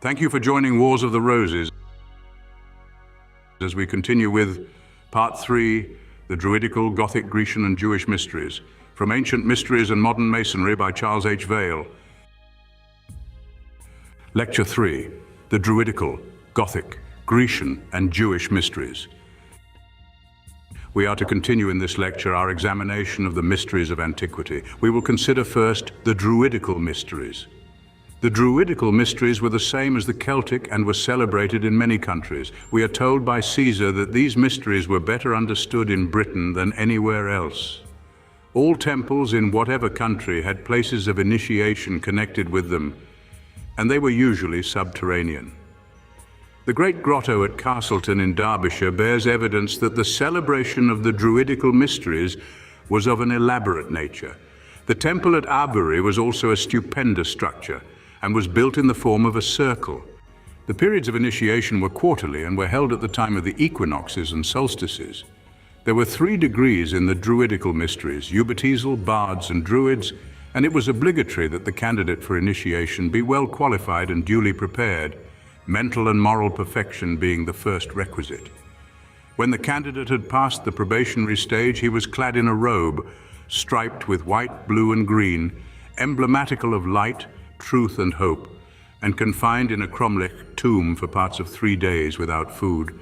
Thank you for joining Wars of the Roses as we continue with Part 3, the Druidical, Gothic, Grecian and Jewish Mysteries, from Ancient Mysteries and Modern Masonry by Charles H. Vail. Lecture 3, the Druidical, Gothic, Grecian and Jewish Mysteries. We are to continue in this lecture our examination of the mysteries of antiquity. We will consider first the Druidical mysteries. The Druidical mysteries were the same as the Celtic and were celebrated in many countries. We are told by Caesar that these mysteries were better understood in Britain than anywhere else. All temples in whatever country had places of initiation connected with them, and they were usually subterranean. The Great Grotto at Castleton in Derbyshire bears evidence that the celebration of the Druidical mysteries was of an elaborate nature. The temple at Avebury was also a stupendous structure and was built in the form of a circle. The periods of initiation were quarterly and were held at the time of the equinoxes and solstices. There were 3 degrees in the Druidical mysteries, Ubatizel, Bards and Druids, and it was obligatory that the candidate for initiation be well qualified and duly prepared, mental and moral perfection being the first requisite. When the candidate had passed the probationary stage, he was clad in a robe, striped with white, blue and green, emblematical of light, truth and hope, and confined in a cromlech tomb for parts of 3 days without food,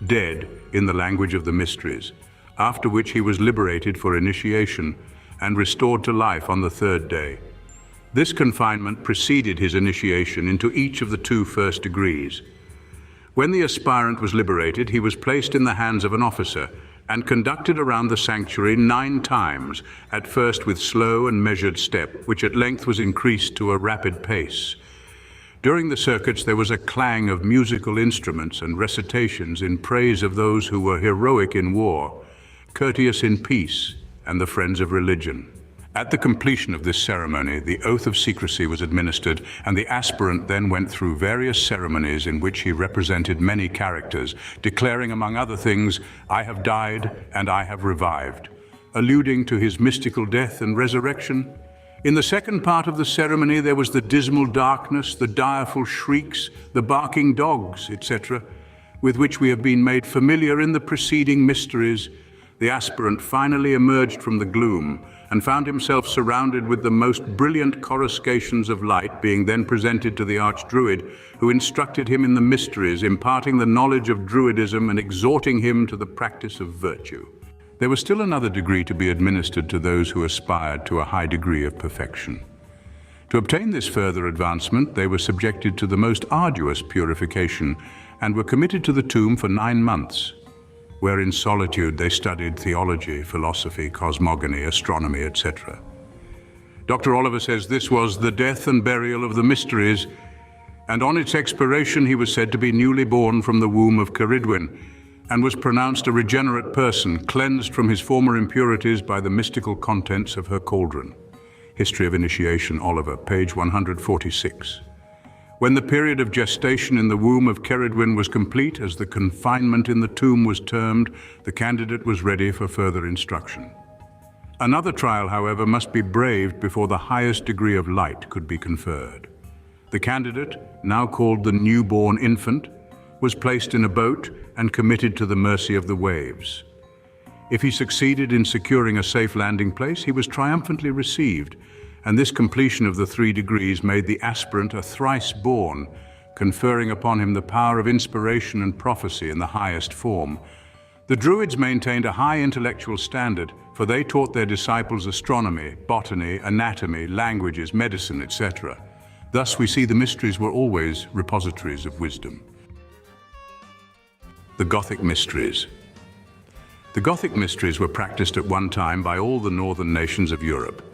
dead in the language of the mysteries, after which he was liberated for initiation and restored to life on the 3rd day. This confinement preceded his initiation into each of the 2 first degrees. When the aspirant was liberated, he was placed in the hands of an officer and conducted around the sanctuary 9 times, at first with slow and measured step, which at length was increased to a rapid pace. During the circuits there was a clang of musical instruments and recitations in praise of those who were heroic in war, courteous in peace, and the friends of religion. At the completion of this ceremony, the oath of secrecy was administered, and the aspirant then went through various ceremonies in which he represented many characters, declaring, among other things, "I have died and I have revived," alluding to his mystical death and resurrection. In the second part of the ceremony, there was the dismal darkness, the direful shrieks, the barking dogs, etc., with which we have been made familiar in the preceding mysteries. The aspirant finally emerged from the gloom and found himself surrounded with the most brilliant coruscations of light, being then presented to the archdruid, who instructed him in the mysteries, imparting the knowledge of Druidism and exhorting him to the practice of virtue. There was still another degree to be administered to those who aspired to a high degree of perfection. To obtain this further advancement, they were subjected to the most arduous purification and were committed to the tomb for 9 months, where in solitude they studied theology, philosophy, cosmogony, astronomy, etc. Dr. Oliver says this was the death and burial of the mysteries, and on its expiration he was said to be newly born from the womb of Ceridwen, and was pronounced a regenerate person, cleansed from his former impurities by the mystical contents of her cauldron. History of Initiation, Oliver, page 146. When the period of gestation in the womb of Ceridwen was complete, as the confinement in the tomb was termed, the candidate was ready for further instruction. Another trial, however, must be braved before the highest degree of light could be conferred. The candidate, now called the newborn infant, was placed in a boat and committed to the mercy of the waves. If he succeeded in securing a safe landing place, he was triumphantly received, and this completion of the 3 degrees made the aspirant a thrice born, conferring upon him the power of inspiration and prophecy in the highest form. The Druids maintained a high intellectual standard, for they taught their disciples astronomy, botany, anatomy, languages, medicine, etc. Thus we see the mysteries were always repositories of wisdom. The Gothic mysteries. The Gothic mysteries were practiced at one time by all the northern nations of Europe.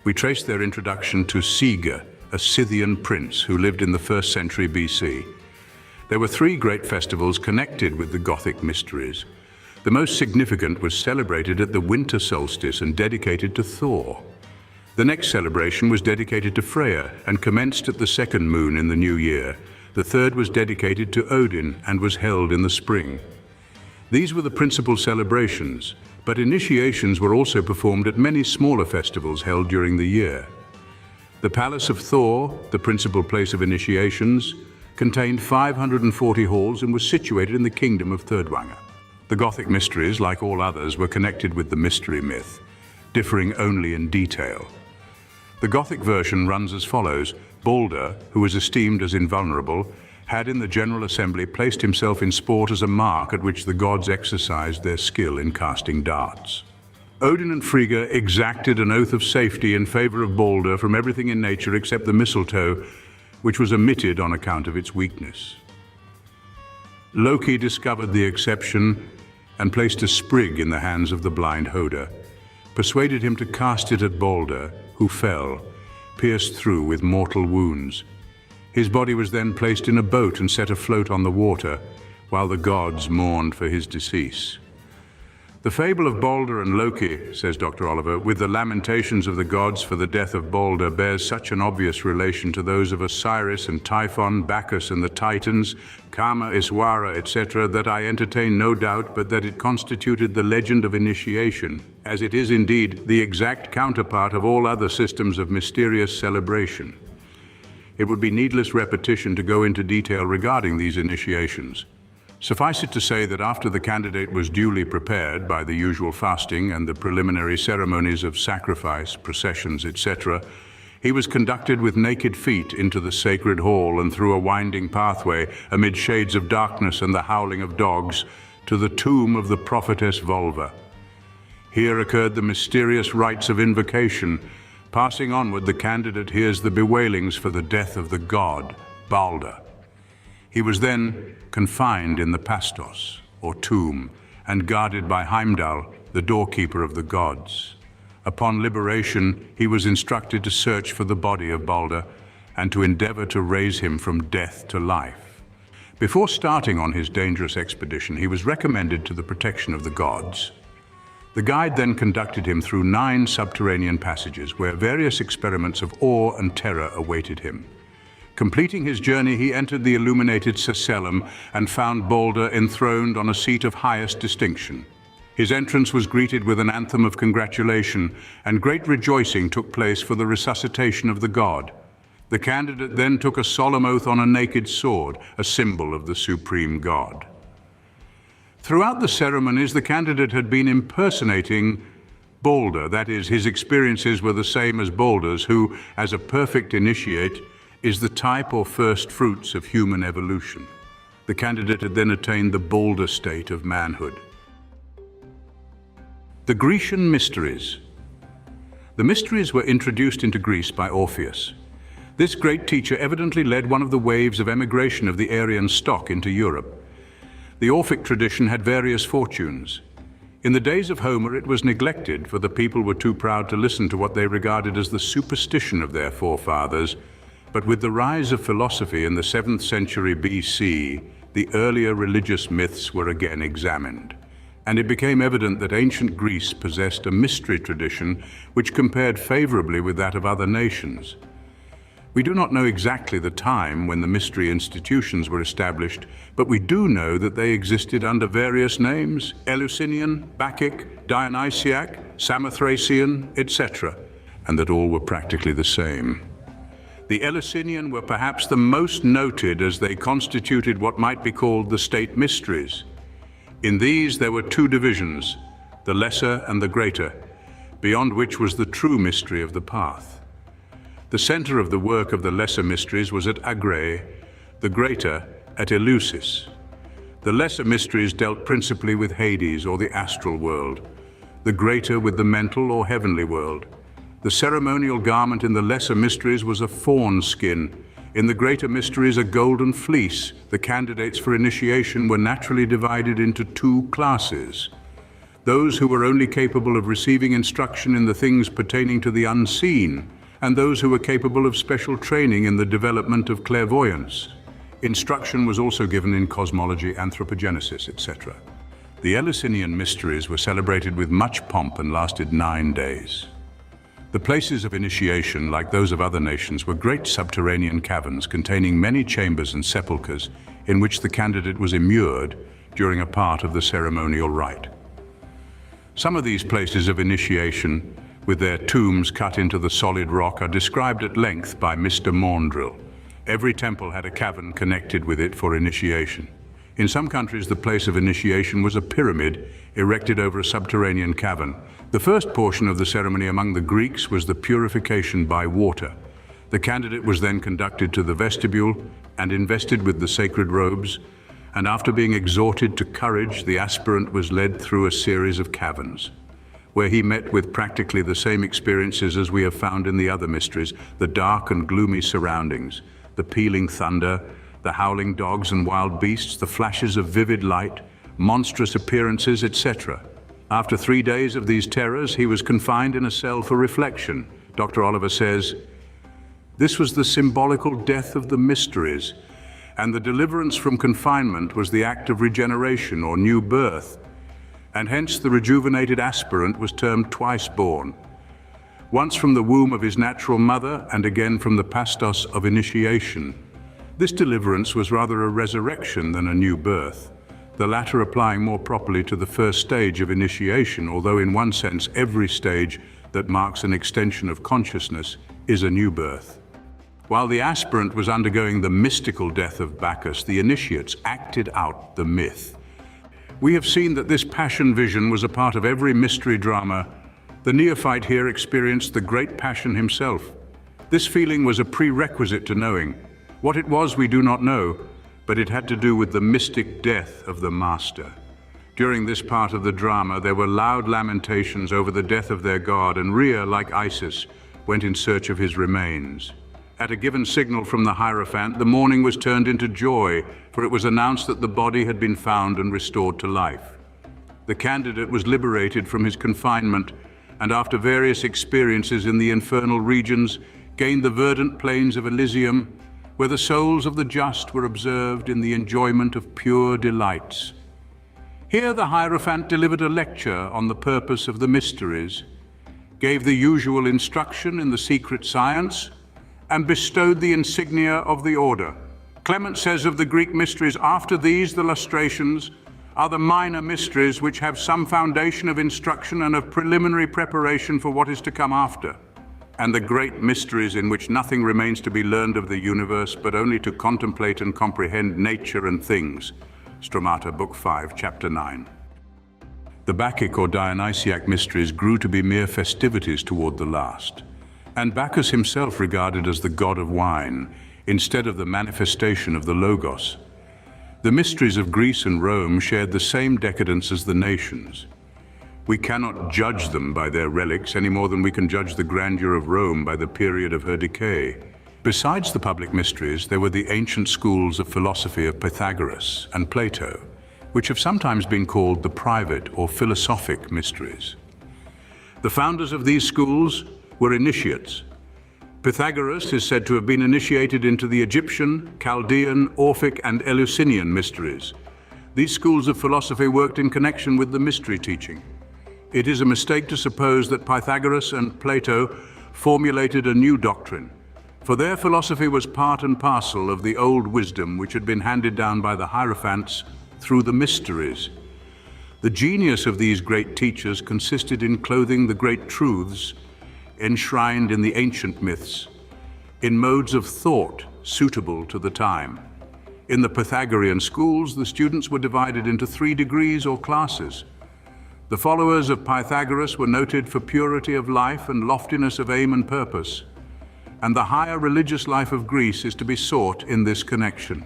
We trace their introduction to Siga, a Scythian prince who lived in the 1st century BC. There were 3 great festivals connected with the Gothic mysteries. The most significant was celebrated at the winter solstice and dedicated to Thor. The next celebration was dedicated to Freya and commenced at the 2nd moon in the new year. The 3rd was dedicated to Odin and was held in the spring. These were the principal celebrations, but initiations were also performed at many smaller festivals held during the year. The Palace of Thor, the principal place of initiations, contained 540 halls and was situated in the kingdom of Thirdwanger. The Gothic mysteries, like all others, were connected with the mystery myth, differing only in detail. The Gothic version runs as follows. Balder, who was esteemed as invulnerable, had in the General Assembly placed himself in sport as a mark at which the gods exercised their skill in casting darts. Odin and Frigga exacted an oath of safety in favor of Balder from everything in nature except the mistletoe, which was omitted on account of its weakness. Loki discovered the exception and placed a sprig in the hands of the blind Hoder, persuaded him to cast it at Balder, who fell, pierced through with mortal wounds. His body was then placed in a boat and set afloat on the water, while the gods mourned for his decease. The fable of Balder and Loki, says Dr. Oliver, with the lamentations of the gods for the death of Balder, bears such an obvious relation to those of Osiris and Typhon, Bacchus and the Titans, Kama, Iswara, etc., that I entertain no doubt but that it constituted the legend of initiation, as it is indeed the exact counterpart of all other systems of mysterious celebration. It would be needless repetition to go into detail regarding these initiations. Suffice it to say that after the candidate was duly prepared by the usual fasting and the preliminary ceremonies of sacrifice, processions, etc., he was conducted with naked feet into the sacred hall and through a winding pathway amid shades of darkness and the howling of dogs to the tomb of the prophetess Volva. Here occurred the mysterious rites of invocation. Passing onward, the candidate hears the bewailings for the death of the god, Balder. He was then confined in the pastos, or tomb, and guarded by Heimdall, the doorkeeper of the gods. Upon liberation, he was instructed to search for the body of Balder and to endeavor to raise him from death to life. Before starting on his dangerous expedition, he was recommended to the protection of the gods. The guide then conducted him through 9 subterranean passages where various experiments of awe and terror awaited him. Completing his journey, he entered the illuminated Cecellum and found Balder enthroned on a seat of highest distinction. His entrance was greeted with an anthem of congratulation, and great rejoicing took place for the resuscitation of the god. The candidate then took a solemn oath on a naked sword, a symbol of the supreme god. Throughout the ceremonies, the candidate had been impersonating Balder, that is, his experiences were the same as Balder's, who, as a perfect initiate, is the type or first fruits of human evolution. The candidate had then attained the Balder state of manhood. The Grecian mysteries. The mysteries were introduced into Greece by Orpheus. This great teacher evidently led one of the waves of emigration of the Aryan stock into Europe. The Orphic tradition had various fortunes. In the days of Homer, it was neglected, for the people were too proud to listen to what they regarded as the superstition of their forefathers. But with the rise of philosophy in the 7th century BC, the earlier religious myths were again examined, and it became evident that ancient Greece possessed a mystery tradition which compared favorably with that of other nations. We do not know exactly the time when the mystery institutions were established, but we do know that they existed under various names: Eleusinian, Bacchic, Dionysiac, Samothracian, etc., and that all were practically the same. The Eleusinian were perhaps the most noted, as they constituted what might be called the state mysteries. In these there were 2 divisions, the lesser and the greater, beyond which was the true mystery of the path. The center of the work of the lesser mysteries was at Agrae, the greater at Eleusis. The lesser mysteries dealt principally with Hades, or the astral world, the greater with the mental or heavenly world. The ceremonial garment in the lesser mysteries was a fawn skin. In the greater mysteries, a golden fleece. The candidates for initiation were naturally divided into 2 classes: those who were only capable of receiving instruction in the things pertaining to the unseen, and those who were capable of special training in the development of clairvoyance. Instruction was also given in cosmology, anthropogenesis, etc. The Eleusinian mysteries were celebrated with much pomp and lasted 9 days. The places of initiation, like those of other nations, were great subterranean caverns containing many chambers and sepulchres in which the candidate was immured during a part of the ceremonial rite. Some of these places of initiation, with their tombs cut into the solid rock, are described at length by Mr. Maundrell. Every temple had a cavern connected with it for initiation. In some countries, the place of initiation was a pyramid erected over a subterranean cavern. The first portion of the ceremony among the Greeks was the purification by water. The candidate was then conducted to the vestibule and invested with the sacred robes, and after being exhorted to courage, the aspirant was led through a series of caverns, where he met with practically the same experiences as we have found in the other mysteries: the dark and gloomy surroundings, the pealing thunder, the howling dogs and wild beasts, the flashes of vivid light, monstrous appearances, etc. After 3 days of these terrors, he was confined in a cell for reflection. Dr. Oliver says, "This was the symbolical death of the mysteries, and the deliverance from confinement was the act of regeneration or new birth, and hence the rejuvenated aspirant was termed twice born, once from the womb of his natural mother and again from the pastos of initiation. This deliverance was rather a resurrection than a new birth, the latter applying more properly to the first stage of initiation, although in one sense every stage that marks an extension of consciousness is a new birth." While the aspirant was undergoing the mystical death of Bacchus, the initiates acted out the myth. We have seen that this passion vision was a part of every mystery drama. The neophyte here experienced the great passion himself. This feeling was a prerequisite to knowing. What it was we do not know, but it had to do with the mystic death of the master. During this part of the drama, there were loud lamentations over the death of their god, and Rhea, like Isis, went in search of his remains. At a given signal from the Hierophant, the mourning was turned into joy, for it was announced that the body had been found and restored to life. The candidate was liberated from his confinement, and after various experiences in the infernal regions, gained the verdant plains of Elysium, where the souls of the just were observed in the enjoyment of pure delights. Here the Hierophant delivered a lecture on the purpose of the mysteries, gave the usual instruction in the secret science, and bestowed the insignia of the order. Clement says of the Greek mysteries, "After these, the lustrations are the minor mysteries which have some foundation of instruction and of preliminary preparation for what is to come after, and the great mysteries in which nothing remains to be learned of the universe, but only to contemplate and comprehend nature and things." Stromata, Book 5, Chapter 9. The Bacchic or Dionysiac mysteries grew to be mere festivities toward the last, and Bacchus himself regarded as the god of wine, instead of the manifestation of the Logos. The mysteries of Greece and Rome shared the same decadence as the nations. We cannot judge them by their relics any more than we can judge the grandeur of Rome by the period of her decay. Besides the public mysteries, there were the ancient schools of philosophy of Pythagoras and Plato, which have sometimes been called the private or philosophic mysteries. The founders of these schools were initiates. Pythagoras is said to have been initiated into the Egyptian, Chaldean, Orphic, and Eleusinian mysteries. These schools of philosophy worked in connection with the mystery teaching. It is a mistake to suppose that Pythagoras and Plato formulated a new doctrine, for their philosophy was part and parcel of the old wisdom which had been handed down by the Hierophants through the mysteries. The genius of these great teachers consisted in clothing the great truths enshrined in the ancient myths in modes of thought suitable to the time. In the Pythagorean schools, the students were divided into 3 degrees or classes. The followers of Pythagoras were noted for purity of life and loftiness of aim and purpose, and the higher religious life of Greece is to be sought in this connection.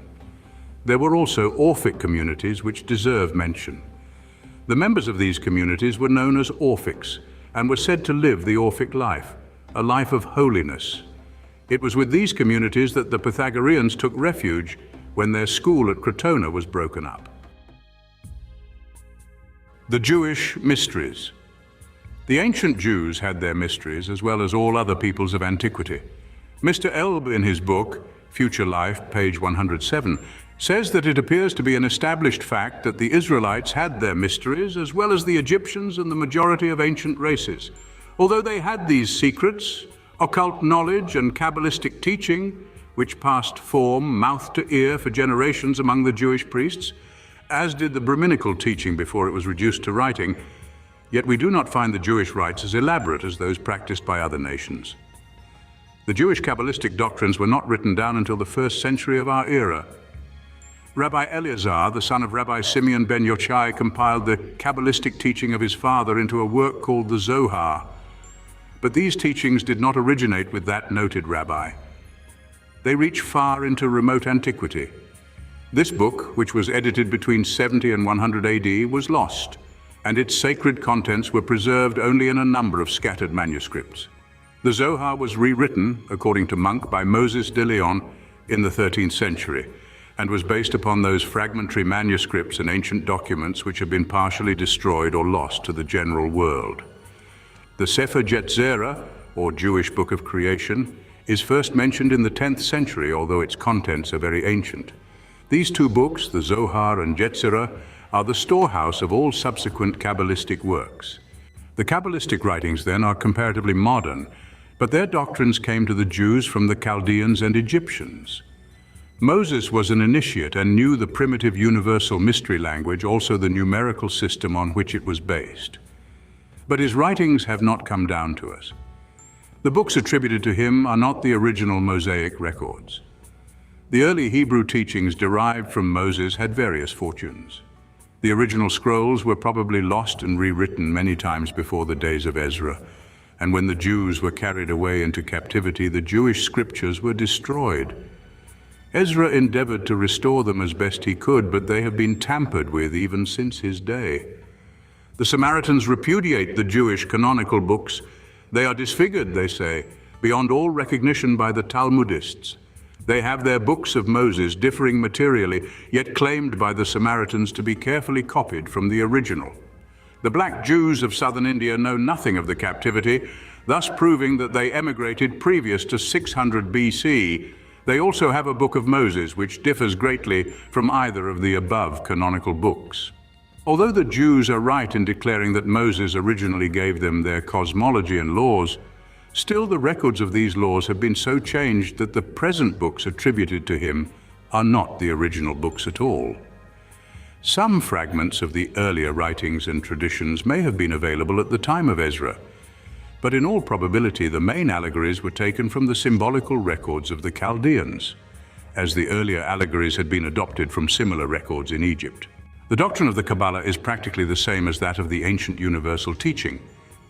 There were also Orphic communities which deserve mention. The members of these communities were known as Orphics, and were said to live the Orphic life, a life of holiness. It was with these communities that the Pythagoreans took refuge when their school at Crotona was broken up. The Jewish mysteries. The ancient Jews had their mysteries as well as all other peoples of antiquity. Mr. Elb, in his book, Future Life, page 107, says that it appears to be an established fact that the Israelites had their mysteries as well as the Egyptians and the majority of ancient races. Although they had these secrets, occult knowledge and Kabbalistic teaching, which passed from mouth to ear for generations among the Jewish priests, as did the Brahminical teaching before it was reduced to writing, yet we do not find the Jewish rites as elaborate as those practiced by other nations. The Jewish Kabbalistic doctrines were not written down until the 1st century of our era. Rabbi Eleazar, the son of Rabbi Simeon ben Yochai, compiled the Kabbalistic teaching of his father into a work called the Zohar. But these teachings did not originate with that noted rabbi. They reach far into remote antiquity. This book, which was edited between 70 and 100 AD, was lost, and its sacred contents were preserved only in a number of scattered manuscripts. The Zohar was rewritten, according to Monk, by Moses de Leon in the 13th century, and was based upon those fragmentary manuscripts and ancient documents which have been partially destroyed or lost to the general world. The Sefer Yetzirah, or Jewish Book of Creation, is first mentioned in the 10th century, although its contents are very ancient. These two books, the Zohar and Yetzirah, are the storehouse of all subsequent Kabbalistic works. The Kabbalistic writings, then, are comparatively modern, but their doctrines came to the Jews from the Chaldeans and Egyptians. Moses was an initiate and knew the primitive universal mystery language, also the numerical system on which it was based. But his writings have not come down to us. The books attributed to him are not the original Mosaic records. The early Hebrew teachings derived from Moses had various fortunes. The original scrolls were probably lost and rewritten many times before the days of Ezra, and when the Jews were carried away into captivity, the Jewish scriptures were destroyed. Ezra endeavored to restore them as best he could, but they have been tampered with even since his day. The Samaritans repudiate the Jewish canonical books. They are disfigured, they say, beyond all recognition by the Talmudists. They have their books of Moses differing materially, yet claimed by the Samaritans to be carefully copied from the original. The black Jews of southern India know nothing of the captivity, thus proving that they emigrated previous to 600 BC. They also have a book of Moses, which differs greatly from either of the above canonical books. Although the Jews are right in declaring that Moses originally gave them their cosmology and laws, still the records of these laws have been so changed that the present books attributed to him are not the original books at all. Some fragments of the earlier writings and traditions may have been available at the time of Ezra, but in all probability the main allegories were taken from the symbolical records of the Chaldeans, as the earlier allegories had been adopted from similar records in Egypt. The doctrine of the Kabbalah is practically the same as that of the ancient universal teaching.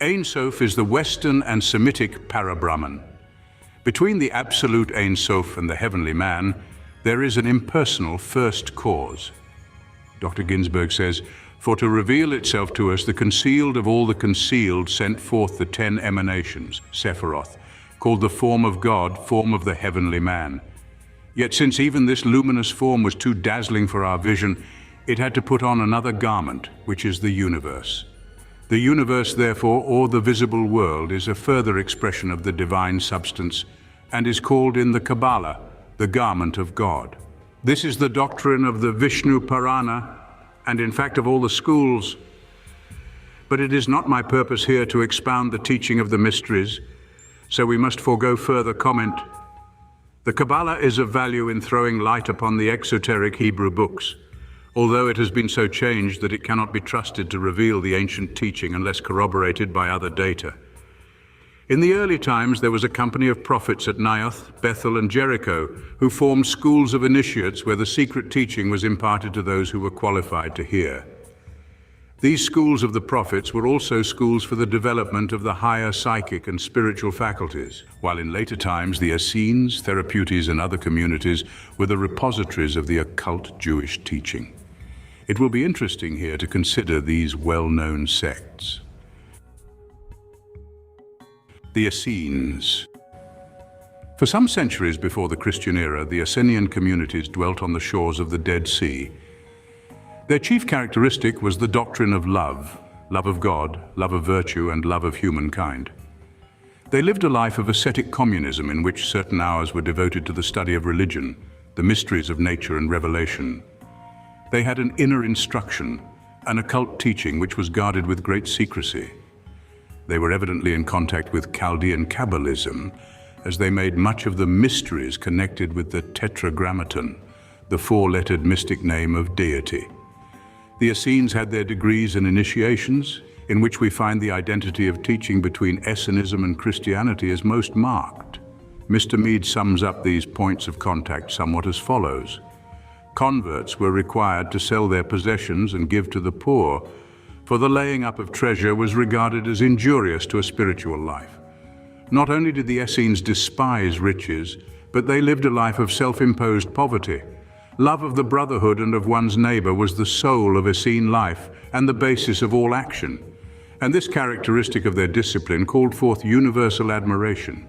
Ein Sof is the Western and Semitic para-Brahman. Between the absolute Ein Sof and the heavenly man, there is an impersonal first cause. Dr. Ginsburg says, "For to reveal itself to us, the concealed of all the concealed sent forth the 10 emanations, Sephiroth, called the form of God, form of the heavenly man. Yet since even this luminous form was too dazzling for our vision, it had to put on another garment, which is the universe. The universe, therefore, or the visible world, is a further expression of the divine substance and is called in the Kabbalah the garment of God. This is the doctrine of the Vishnu Purana, and in fact of all the schools. But it is not my purpose here to expound the teaching of the mysteries, so we must forego further comment. The Kabbalah is of value in throwing light upon the exoteric Hebrew books, although it has been so changed that it cannot be trusted to reveal the ancient teaching unless corroborated by other data. In the early times, there was a company of prophets at Naioth, Bethel, and Jericho who formed schools of initiates where the secret teaching was imparted to those who were qualified to hear. These schools of the prophets were also schools for the development of the higher psychic and spiritual faculties, while in later times the Essenes, Therapeutes, and other communities were the repositories of the occult Jewish teaching. It will be interesting here to consider these well-known sects. The Essenes. For some centuries before the Christian era, the Essenian communities dwelt on the shores of the Dead Sea. Their chief characteristic was the doctrine of love of God, love of virtue, and love of humankind. They lived a life of ascetic communism in which certain hours were devoted to the study of religion, the mysteries of nature and revelation. They had an inner instruction, an occult teaching which was guarded with great secrecy. They were evidently in contact with Chaldean Kabbalism, as they made much of the mysteries connected with the Tetragrammaton, the four-lettered mystic name of deity. The Essenes had their degrees and initiations, in which we find the identity of teaching between Essenism and Christianity is most marked. Mr. Mead sums up these points of contact somewhat as follows. Converts were required to sell their possessions and give to the poor, for the laying up of treasure was regarded as injurious to a spiritual life. Not only did the Essenes despise riches, but they lived a life of self-imposed poverty. Love of the brotherhood and of one's neighbor was the soul of Essene life and the basis of all action. And this characteristic of their discipline called forth universal admiration.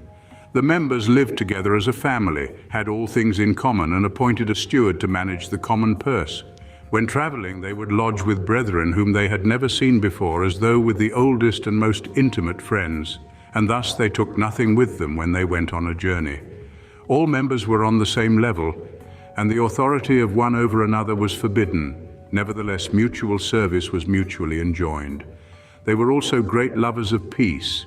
The members lived together as a family, had all things in common, and appointed a steward to manage the common purse. When traveling, they would lodge with brethren whom they had never seen before, as though with the oldest and most intimate friends, and thus they took nothing with them when they went on a journey. All members were on the same level, and the authority of one over another was forbidden. Nevertheless, mutual service was mutually enjoined. They were also great lovers of peace,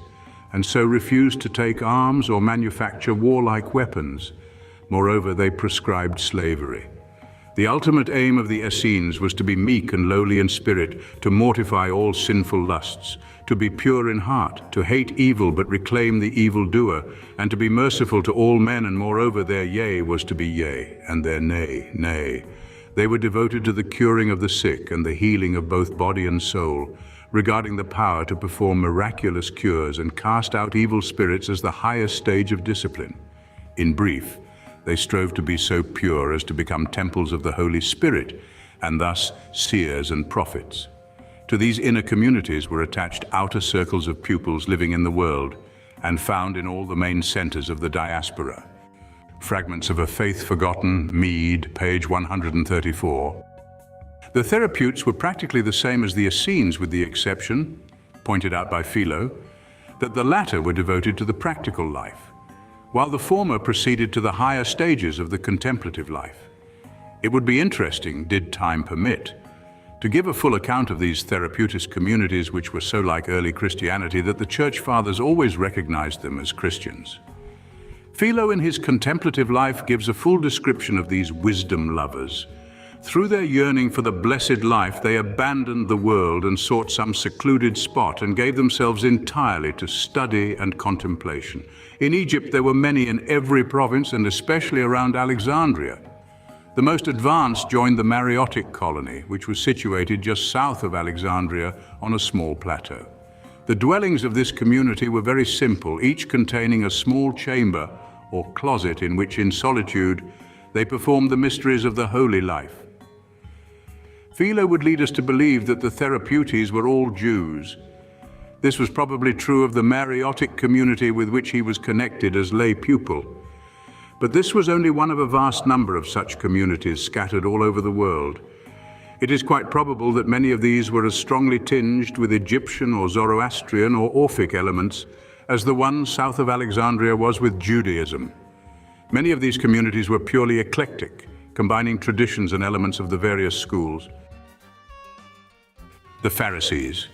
and so refused to take arms or manufacture warlike weapons. Moreover, they prescribed slavery. The ultimate aim of the Essenes was to be meek and lowly in spirit, to mortify all sinful lusts, to be pure in heart, to hate evil but reclaim the evildoer, and to be merciful to all men, and moreover their yea was to be yea, and their nay, nay. They were devoted to the curing of the sick and the healing of both body and soul, regarding the power to perform miraculous cures and cast out evil spirits as the highest stage of discipline. In brief, they strove to be so pure as to become temples of the Holy Spirit, and thus seers and prophets. To these inner communities were attached outer circles of pupils living in the world, and found in all the main centers of the diaspora. Fragments of a Faith Forgotten, Mead, page 134. The therapeutes were practically the same as the Essenes, with the exception, pointed out by Philo, that the latter were devoted to the practical life, while the former proceeded to the higher stages of the contemplative life. It would be interesting, did time permit, to give a full account of these therapeutist communities which were so like early Christianity that the Church Fathers always recognized them as Christians. Philo in his contemplative life gives a full description of these wisdom lovers. Through their yearning for the blessed life, they abandoned the world and sought some secluded spot and gave themselves entirely to study and contemplation. In Egypt, there were many in every province, and especially around Alexandria. The most advanced joined the Mareotic colony, which was situated just south of Alexandria on a small plateau. The dwellings of this community were very simple, each containing a small chamber or closet in which, in solitude, they performed the mysteries of the holy life. Philo would lead us to believe that the therapeutes were all Jews. This was probably true of the Mareotic community with which he was connected as lay pupil. But this was only one of a vast number of such communities scattered all over the world. It is quite probable that many of these were as strongly tinged with Egyptian or Zoroastrian or Orphic elements as the one south of Alexandria was with Judaism. Many of these communities were purely eclectic, combining traditions and elements of the various schools. The Pharisees.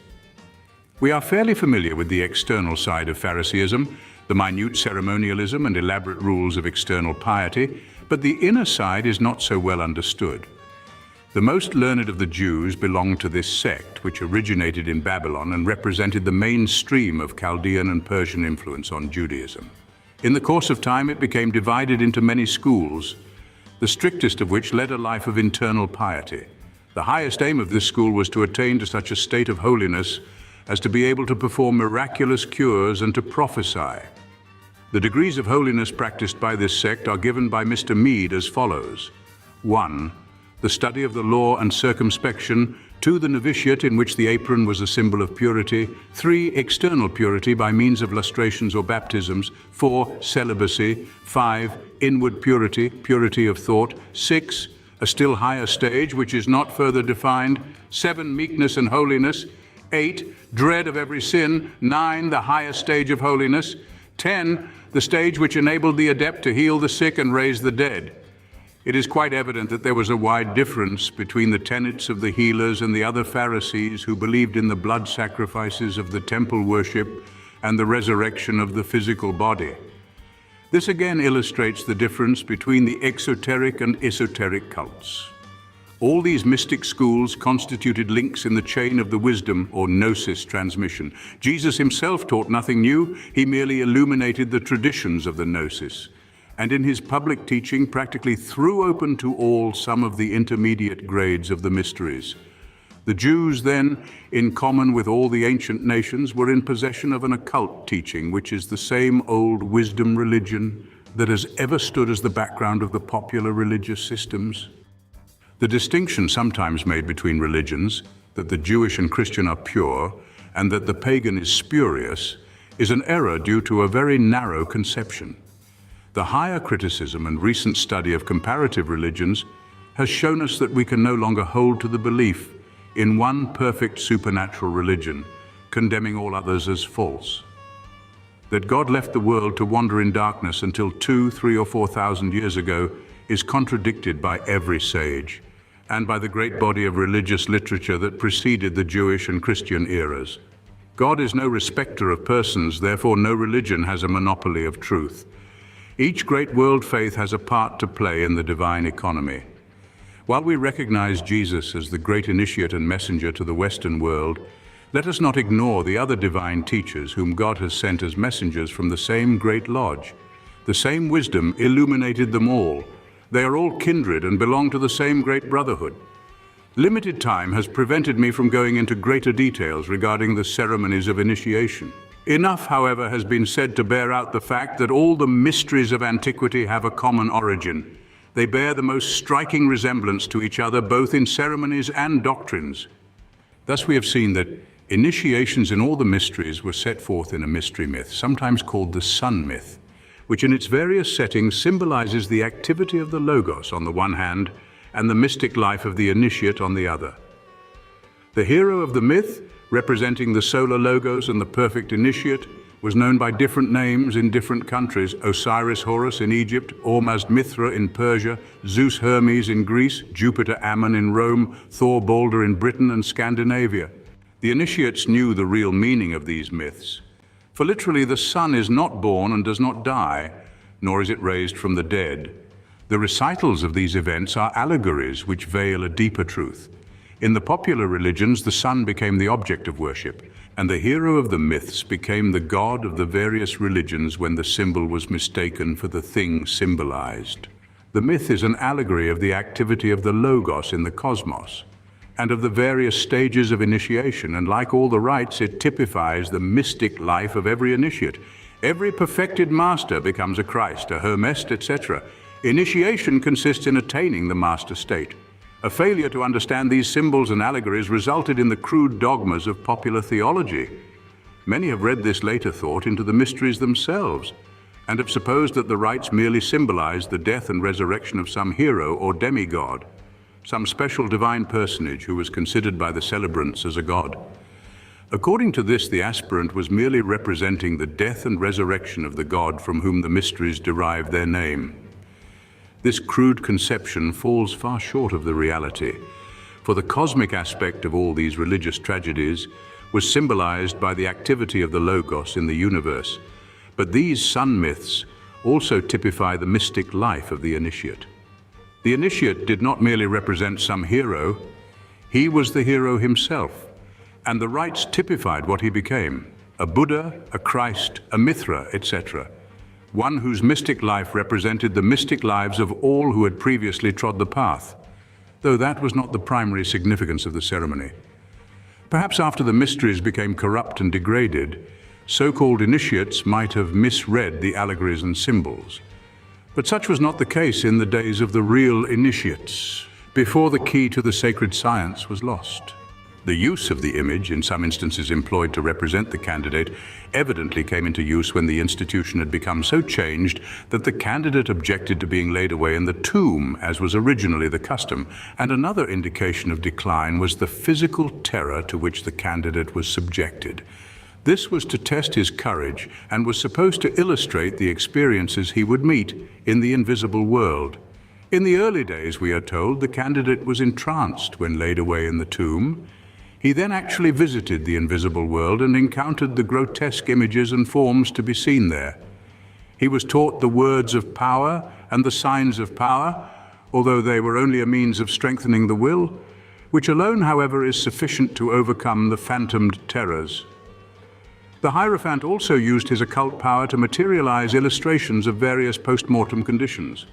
We are fairly familiar with the external side of Phariseeism, the minute ceremonialism and elaborate rules of external piety, but the inner side is not so well understood. The most learned of the Jews belonged to this sect, which originated in Babylon and represented the mainstream of Chaldean and Persian influence on Judaism. In the course of time, it became divided into many schools, the strictest of which led a life of internal piety. The highest aim of this school was to attain to such a state of holiness as to be able to perform miraculous cures and to prophesy. The degrees of holiness practiced by this sect are given by Mr. Mead as follows. 1. The study of the law and circumspection. 2. The novitiate, in which the apron was a symbol of purity. 3. External purity by means of lustrations or baptisms. 4. Celibacy. 5. Inward purity, purity of thought. 6. A still higher stage, which is not further defined. 7. Meekness and holiness. 8. Dread of every sin. 9. The highest stage of holiness. 10. The stage which enabled the adept to heal the sick and raise the dead. It is quite evident that there was a wide difference between the tenets of the healers and the other Pharisees who believed in the blood sacrifices of the temple worship and the resurrection of the physical body. This again illustrates the difference between the exoteric and esoteric cults. All these mystic schools constituted links in the chain of the wisdom or gnosis transmission. Jesus himself taught nothing new, he merely illuminated the traditions of the gnosis, and in his public teaching practically threw open to all some of the intermediate grades of the mysteries. The Jews then, in common with all the ancient nations, were in possession of an occult teaching, which is the same old wisdom religion that has ever stood as the background of the popular religious systems. The distinction sometimes made between religions, that the Jewish and Christian are pure and that the pagan is spurious, is an error due to a very narrow conception. The higher criticism and recent study of comparative religions has shown us that we can no longer hold to the belief in one perfect supernatural religion, condemning all others as false. That God left the world to wander in darkness until 2, 3, or 4,000 years ago is contradicted by every sage, and by the great body of religious literature that preceded the Jewish and Christian eras. God is no respecter of persons, therefore no religion has a monopoly of truth. Each great world faith has a part to play in the divine economy. While we recognize Jesus as the great initiate and messenger to the Western world, let us not ignore the other divine teachers whom God has sent as messengers from the same great lodge. The same wisdom illuminated them all. They are all kindred and belong to the same great brotherhood. Limited time has prevented me from going into greater details regarding the ceremonies of initiation. Enough, however, has been said to bear out the fact that all the mysteries of antiquity have a common origin. They bear the most striking resemblance to each other, both in ceremonies and doctrines. Thus we have seen that initiations in all the mysteries were set forth in a mystery myth, sometimes called the sun myth, which in its various settings symbolizes the activity of the Logos on the one hand and the mystic life of the initiate on the other. The hero of the myth, representing the solar Logos and the perfect initiate, was known by different names in different countries: Osiris-Horus in Egypt, Ormazd-Mithra in Persia, Zeus-Hermes in Greece, Jupiter-Ammon in Rome, Thor-Balder in Britain and Scandinavia. The initiates knew the real meaning of these myths. For literally, the sun is not born and does not die, nor is it raised from the dead. The recitals of these events are allegories which veil a deeper truth. In the popular religions, the sun became the object of worship, and the hero of the myths became the god of the various religions when the symbol was mistaken for the thing symbolized. The myth is an allegory of the activity of the Logos in the cosmos, and of the various stages of initiation, and like all the rites, it typifies the mystic life of every initiate. Every perfected master becomes a Christ, a Hermes, etc. Initiation consists in attaining the master state. A failure to understand these symbols and allegories resulted in the crude dogmas of popular theology. Many have read this later thought into the mysteries themselves, and have supposed that the rites merely symbolized the death and resurrection of some hero or demigod, some special divine personage who was considered by the celebrants as a god. According to this, the aspirant was merely representing the death and resurrection of the god from whom the mysteries derived their name. This crude conception falls far short of the reality, for the cosmic aspect of all these religious tragedies was symbolized by the activity of the Logos in the universe. But these sun myths also typify the mystic life of the initiate. The initiate did not merely represent some hero, he was the hero himself, and the rites typified what he became: a Buddha, a Christ, a Mithra, etc. One whose mystic life represented the mystic lives of all who had previously trod the path, though that was not the primary significance of the ceremony. Perhaps after the mysteries became corrupt and degraded, so-called initiates might have misread the allegories and symbols. But such was not the case in the days of the real initiates, before the key to the sacred science was lost. The use of the image, in some instances employed to represent the candidate, evidently came into use when the institution had become so changed that the candidate objected to being laid away in the tomb, as was originally the custom. And another indication of decline was the physical terror to which the candidate was subjected. This was to test his courage and was supposed to illustrate the experiences he would meet in the invisible world. In the early days, we are told, the candidate was entranced when laid away in the tomb. He then actually visited the invisible world and encountered the grotesque images and forms to be seen there. He was taught the words of power and the signs of power, although they were only a means of strengthening the will, which alone, however, is sufficient to overcome the phantomed terrors. The Hierophant also used his occult power to materialize illustrations of various post-mortem conditions.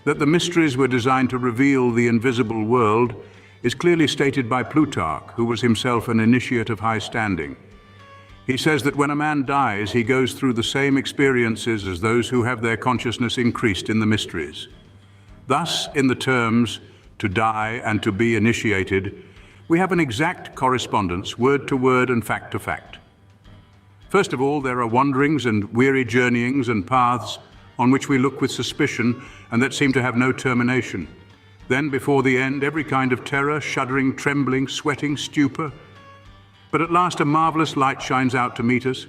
That the mysteries were designed to reveal the invisible world is clearly stated by Plutarch, who was himself an initiate of high standing. He says that when a man dies, he goes through the same experiences as those who have their consciousness increased in the mysteries. Thus, in the terms to die and to be initiated, we have an exact correspondence, word to word and fact to fact. First of all, there are wanderings and weary journeyings and paths on which we look with suspicion and that seem to have no termination. Then, before the end, every kind of terror, shuddering, trembling, sweating, stupor. But at last a marvelous light shines out to meet us.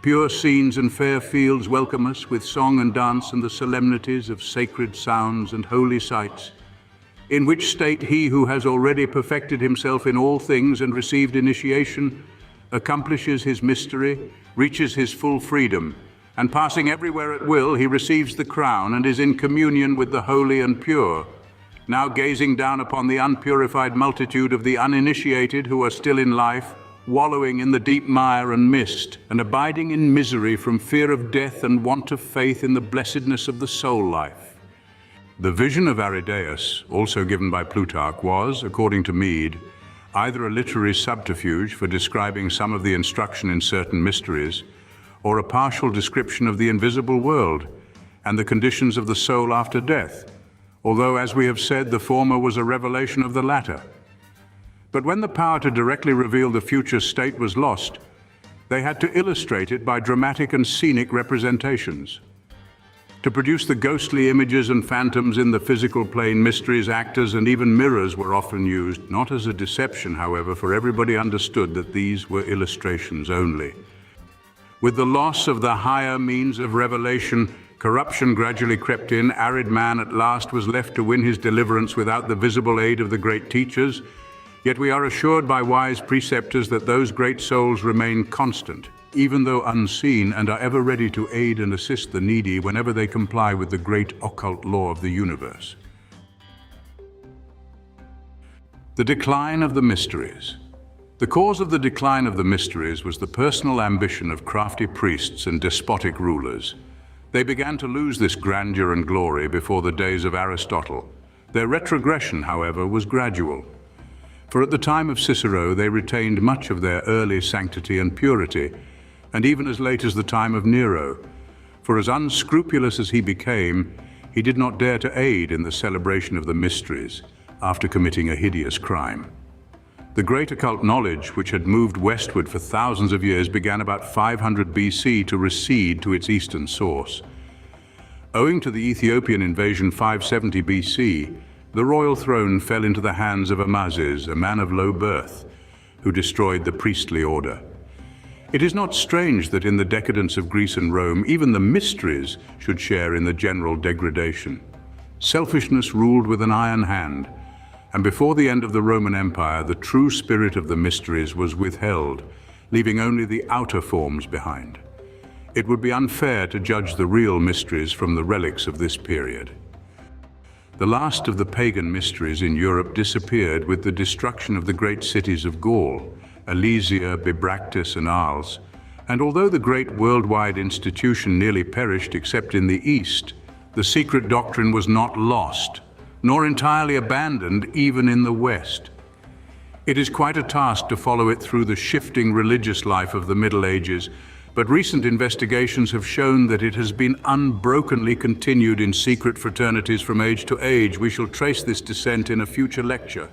Pure scenes and fair fields welcome us with song and dance and the solemnities of sacred sounds and holy sights, in which state he who has already perfected himself in all things and received initiation accomplishes his mystery, reaches his full freedom, and passing everywhere at will, he receives the crown and is in communion with the holy and pure, now gazing down upon the unpurified multitude of the uninitiated who are still in life, wallowing in the deep mire and mist, and abiding in misery from fear of death and want of faith in the blessedness of the soul life. The vision of Aridaeus, also given by Plutarch, was, according to Mede, either a literary subterfuge for describing some of the instruction in certain mysteries, or a partial description of the invisible world and the conditions of the soul after death, although, as we have said, the former was a revelation of the latter. But when the power to directly reveal the future state was lost, they had to illustrate it by dramatic and scenic representations. To produce the ghostly images and phantoms in the physical plane, mysteries, actors, and even mirrors were often used, not as a deception, however, for everybody understood that these were illustrations only. With the loss of the higher means of revelation, corruption gradually crept in. Arid man at last was left to win his deliverance without the visible aid of the great teachers. Yet we are assured by wise preceptors that those great souls remain constant, even though unseen, and are ever ready to aid and assist the needy whenever they comply with the great occult law of the universe. The decline of the mysteries. The cause of the decline of the mysteries was the personal ambition of crafty priests and despotic rulers. They began to lose this grandeur and glory before the days of Aristotle. Their retrogression, however, was gradual. For at the time of Cicero, they retained much of their early sanctity and purity, and even as late as the time of Nero. For as unscrupulous as he became, he did not dare to aid in the celebration of the mysteries after committing a hideous crime. The great occult knowledge, which had moved westward for thousands of years, began about 500 BC to recede to its eastern source. Owing to the Ethiopian invasion 570 BC, the royal throne fell into the hands of Ormazd, a man of low birth, who destroyed the priestly order. It is not strange that in the decadence of Greece and Rome, even the mysteries should share in the general degradation. Selfishness ruled with an iron hand, and before the end of the Roman Empire, the true spirit of the mysteries was withheld, leaving only the outer forms behind. It would be unfair to judge the real mysteries from the relics of this period. The last of the pagan mysteries in Europe disappeared with the destruction of the great cities of Gaul, Alesia, Bibractis, and Arles, and although the great worldwide institution nearly perished except in the East, the secret doctrine was not lost, nor entirely abandoned even in the West. It is quite a task to follow it through the shifting religious life of the Middle Ages, but recent investigations have shown that it has been unbrokenly continued in secret fraternities from age to age. We shall trace this descent in a future lecture.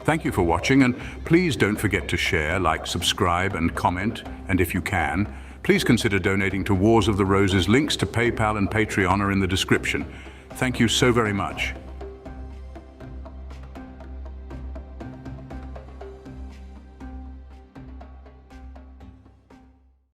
Thank you for watching, and please don't forget to share, like, subscribe, and comment, and if you can, please consider donating to Wars of the Roses. Links to PayPal and Patreon are in the description. Thank you so very much.